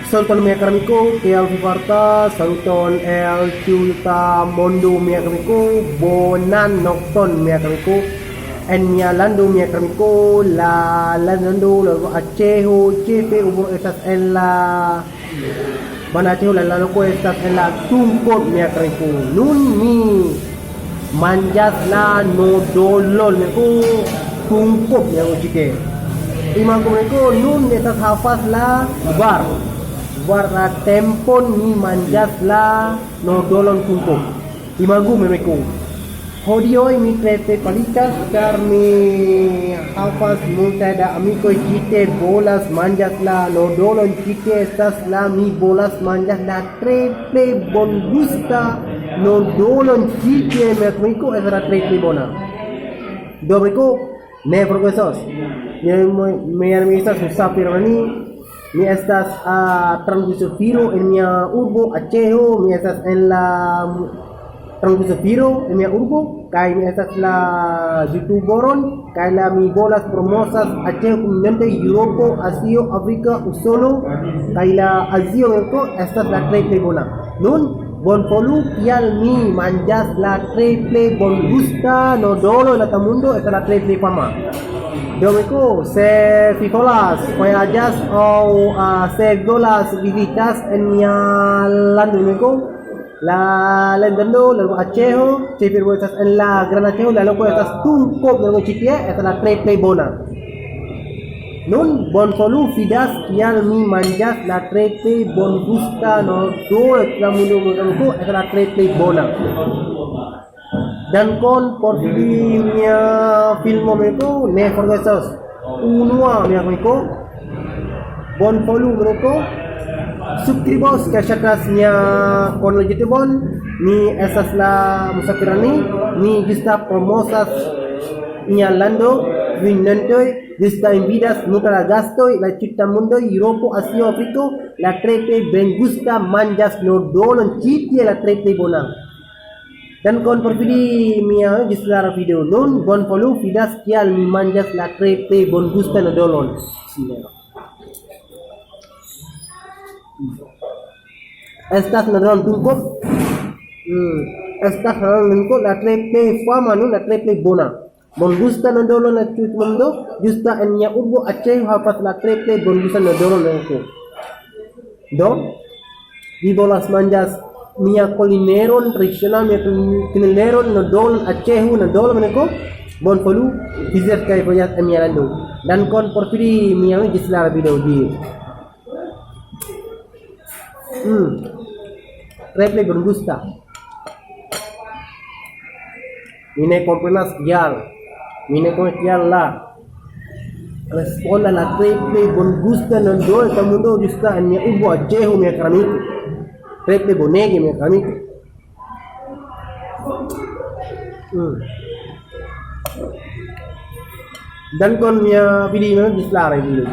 Saluton mi amico, che al Vivarta, saluton el Ciuta Mondo mi amico, bonan nocton mi amico, en mi lando mi amico, la lando lo Acejo, chefe, estas en la Banachejo, la loco estas en la Tunco mi amico, nun mi manjas la no dolol mi amico, Tunco mi amico chique. Imam ko nun estas hafas la Warna tempon ni manjas la no dolon tungko. Imagu mereka. Hodioi mi trete palitas car mi hafas multa da amigo chite bolas manjas la no dolon chite estas la mi bolas manjas la trete bon gusta no dolon chite mi amigo es la trete bona. Dobrico ne progresos. Mi estas susah pirani. Mi estas transgusofiro en mia urbo Acejo, mi estas en la transgusofiro en mia urbo, kaj mi estas la youtuberon, kaj la mi volas promosas Acejo kontinente Eŭropo, Azio, Afrika, Usono, kaj la Azio meko estas la tre plej bona. Nun bonvolu kial mi manĝas la tre plej bongusta nodolo en la mundo, estas la tre plej fama. Domico, se ficolas, voyajas o se golas visitas en mi lando la lendendo, la Acejo, si vueltas en la Gran Acejo, la loco estas tunco de chiquie, es la tre bona. Nun bonvolu fidas kial mi manjas la tre bon gusta no do la mundo es la tre bona. Dan kon por filmnya filmo mereka ne forgesos unua mi amigo bonvolu mereka subscribos ke channelnya kon YouTube ni esas la musafirani ni justa promosas nyalando vinentoi justa invidas nutra gastoi la città mundo Eŭropo Azio Afriko la trepe ben gusta manjas no dolon citie la trepe bona. Dan kon perfidi mia gislar video nun bonvolu fidas kial mi manjas la trepe bon gusta no dolon. Estas no dolon tungkop. Estas no dolon tungkop la trepe fama nun la trepe bona. Bon gusta no dolon la ciut mundo justa en mia urbo Aceh hafas la trepe bon gusta no dolon ko. Do vi volas manjas mia culineron tradicional mia culineron no dolon Acejo no dolon meneko bonvolu visit kai voyas en mia lando dan kon porfiri mia gislar video di reple bon gusta mine comprenas kial mine kial la responda la reple bon gusta no dolon tamundo justa en mia urbo Acejo mia kramiko reple bonegi mi amigo. Dan kon mia video gislar video.